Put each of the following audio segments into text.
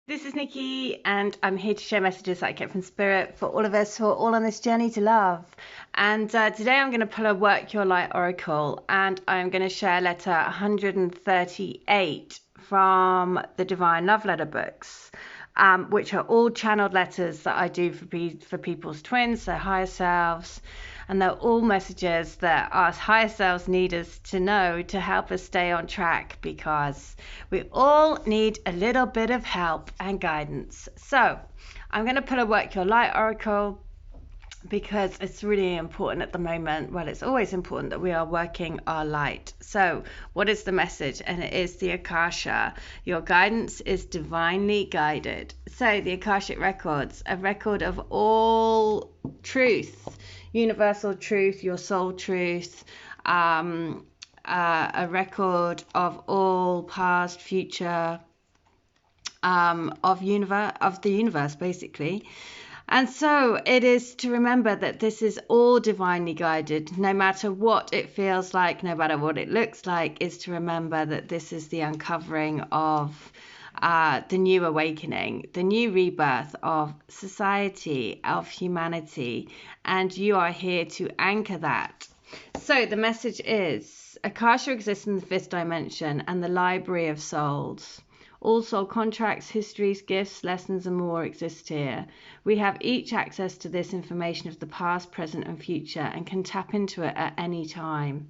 This is Nikki, and I'm here to share messages that I get from Spirit for all of us who are all on this journey to love. And today I'm going to pull a Work Your Light Oracle, and I'm going to share letter 138 from the Divine Love Letter books, which are all channeled letters that I do for people's twins, their higher selves. And they're all messages that our higher selves need us to know to help us stay on track, because we all need a little bit of help and guidance. So I'm going to put a Work Your Light Oracle because it's really important at the moment. Well, it's always important that we are working our light. So what is the message? And it is the Akasha. Your guidance is divinely guided. So the Akashic records, a record of all truth, universal truth, your soul truth, a record of all past, future, of the universe, basically. And so it is to remember that this is all divinely guided, no matter what it feels like, no matter what it looks like, is to remember that this is the uncovering of the new awakening, the new rebirth of society, of humanity, and you are here to anchor that. So the message is, Akasha exists in the fifth dimension and the library of souls. All soul contracts, histories, gifts, lessons, and more exist here. We have each access to this information of the past, present, and future, and can tap into it at any time.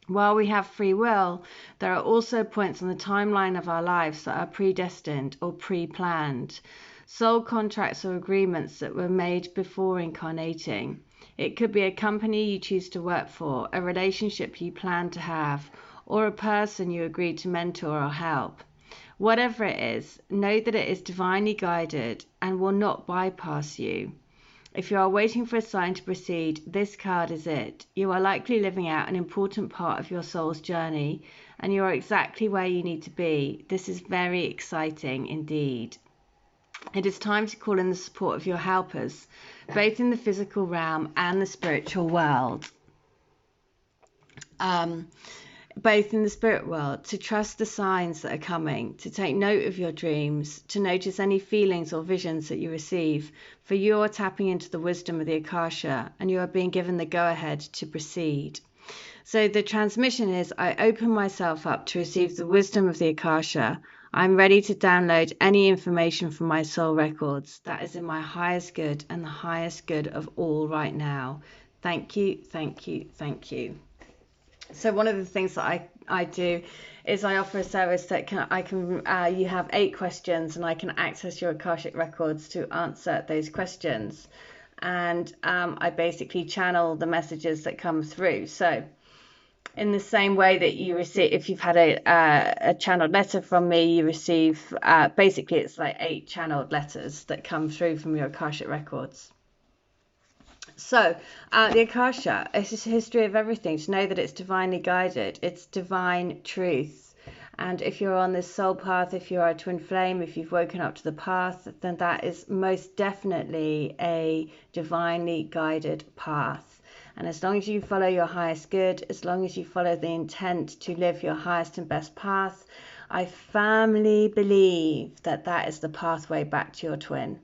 While we have free will, there are also points on the timeline of our lives that are predestined or pre-planned. Soul contracts or agreements that were made before incarnating. It could be a company you choose to work for, a relationship you plan to have, or a person you agreed to mentor or help. Whatever it is, know that it is divinely guided and will not bypass you. If you are waiting for a sign to proceed, this card is it. You are likely living out an important part of your soul's journey, and you are exactly where you need to be. This is very exciting indeed. It is time to call in the support of your helpers, both in the physical realm and the spiritual world. Both in the spirit world, to trust the signs that are coming, to take note of your dreams, to notice any feelings or visions that you receive, for you are tapping into the wisdom of the Akasha and you are being given the go-ahead to proceed. So the transmission is, I open myself up to receive the wisdom of the Akasha. I'm ready to download any information from my soul records that is in my highest good and the highest good of all right now. Thank you, thank you, thank you. So one of the things that I do is I offer a service that you have 8 questions and I can access your Akashic records to answer those questions. And I basically channel the messages that come through. So in the same way that you receive, if you've had a channeled letter from me, you receive, basically it's like 8 channeled letters that come through from your Akashic records. So, the Akasha is a history of everything, to know that it's divinely guided. It's divine truth. And if you're on this soul path, if you're a twin flame, if you've woken up to the path, then that is most definitely a divinely guided path. And as long as you follow your highest good, as long as you follow the intent to live your highest and best path, I firmly believe that that is the pathway back to your twin.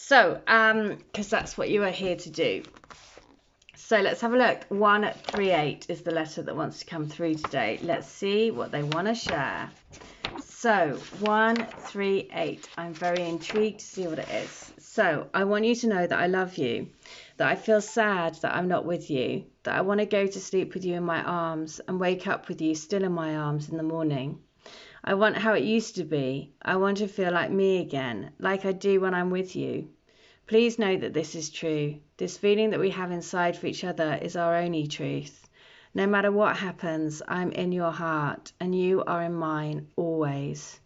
So, because that's what you are here to do. So let's have a look. 138 is the letter that wants to come through today. Let's see what they want to share. So 138, I'm very intrigued to see what it is. So I want you to know that I love you, that I feel sad that I'm not with you, that I want to go to sleep with you in my arms and wake up with you still in my arms in the morning. I want how it used to be. I want to feel like me again, like I do when I'm with you. Please know that this is true. This feeling that we have inside for each other is our only truth. No matter what happens, I'm in your heart and you are in mine always.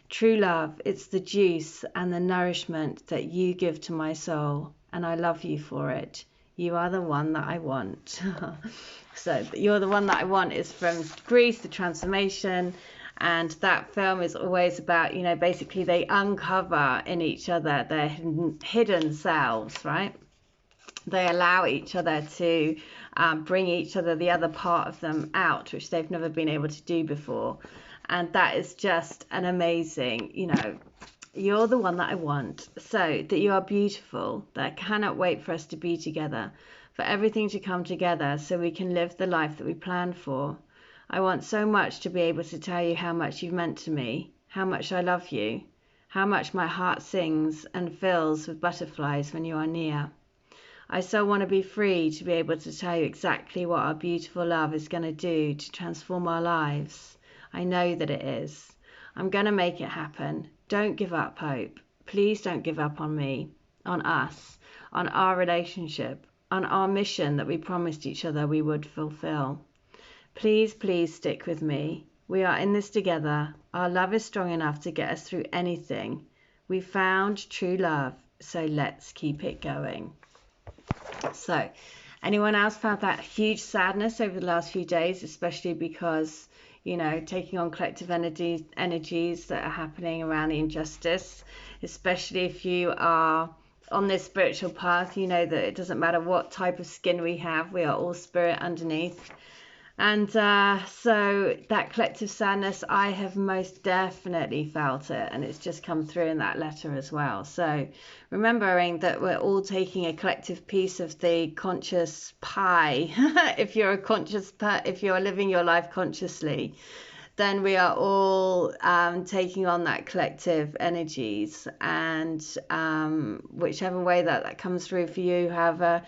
True love, it's the juice and the nourishment that you give to my soul, and I love you for it. You are the one that I want. So, You're the One That I Want is from Greece, The Transformation. And that film is always about, basically they uncover in each other their hidden selves, right? They allow each other to bring each other, the other part of them out, which they've never been able to do before. And that is just an amazing, You're the one that I want. So that you are beautiful, that I cannot wait for us to be together, for everything to come together so we can live the life that we planned for. I want so much to be able to tell you how much you've meant to me, how much I love you, how much my heart sings and fills with butterflies when you are near. I so want to be free to be able to tell you exactly what our beautiful love is going to do to transform our lives. I know that it is. I'm going to make it happen. Don't give up hope. Please don't give up on me, on us, on our relationship, on our mission that we promised each other we would fulfill. Please, please stick with me. We are in this together. Our love is strong enough to get us through anything. We found true love, so let's keep it going. So, anyone else found that huge sadness over the last few days, especially because, taking on collective energies that are happening around the injustice, especially if you are on this spiritual path, you know that it doesn't matter what type of skin we have, we are all spirit underneath. And so that collective sadness, I have most definitely felt it, and it's just come through in that letter as well. So remembering that we're all taking a collective piece of the conscious pie. If you're living your life consciously, then we are all taking on that collective energies, and whichever way that comes through for you, however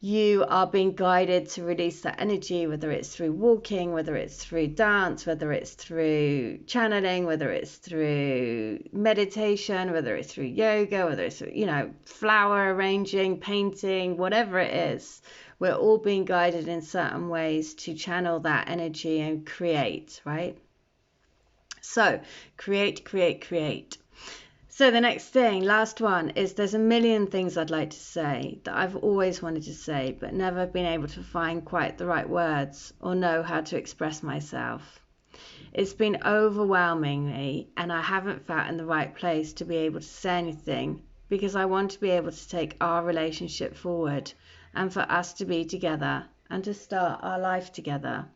you are being guided to release that energy, whether it's through walking, whether it's through dance, whether it's through channeling, whether it's through meditation, whether it's through yoga, whether it's, flower arranging, painting, whatever it is. We're all being guided in certain ways to channel that energy and create, right? So create, create, create. So the next thing, last one, is there's a million things I'd like to say that I've always wanted to say, but never been able to find quite the right words or know how to express myself. It's been overwhelming me, and I haven't felt in the right place to be able to say anything, because I want to be able to take our relationship forward and for us to be together and to start our life together.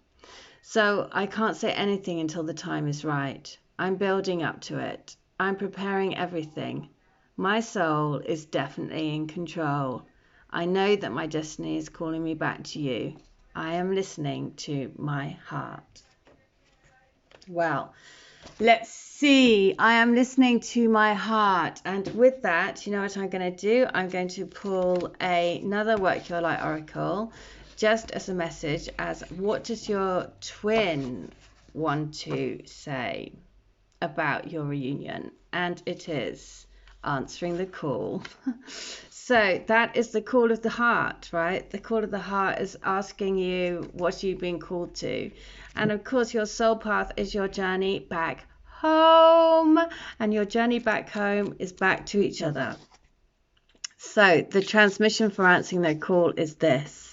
So I can't say anything until the time is right. I'm building up to it. I'm preparing everything. My soul is definitely in control. I know that my destiny is calling me back to you. I am listening to my heart. Well, let's see. I am listening to my heart. And with that, you know what I'm going to do? I'm going to pull another Work Your Light Oracle, just as a message, as what does your twin want to say about your reunion? And it is answering the call. So that is the call of the heart, right? The call of the heart is asking you what you've been called to. And of course, your soul path is your journey back home. And your journey back home is back to each other. So the transmission for answering their call is this.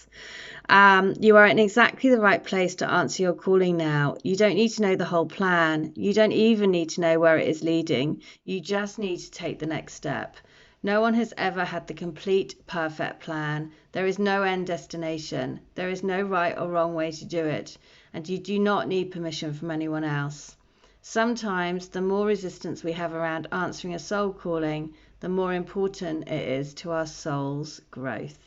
You are in exactly the right place to answer your calling now. You don't need to know the whole plan. You don't even need to know where it is leading. You just need to take the next step. No one has ever had the complete, perfect plan. There is no end destination. There is no right or wrong way to do it. And you do not need permission from anyone else. Sometimes the more resistance we have around answering a soul calling, the more important it is to our soul's growth.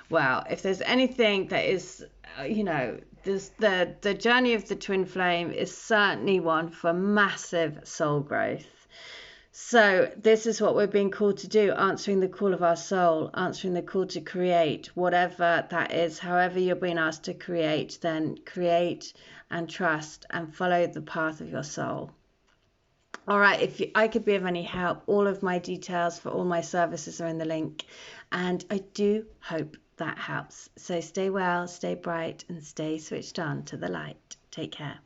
Well, if there's anything that is, the journey of the twin flame is certainly one for massive soul growth. So this is what we're being called to do, answering the call of our soul, answering the call to create, whatever that is, however you're being asked to create, then create and trust and follow the path of your soul. All right, if I could be of any help, all of my details for all my services are in the link, and I do hope that helps. So stay well, stay bright, and stay switched on to the light. Take care.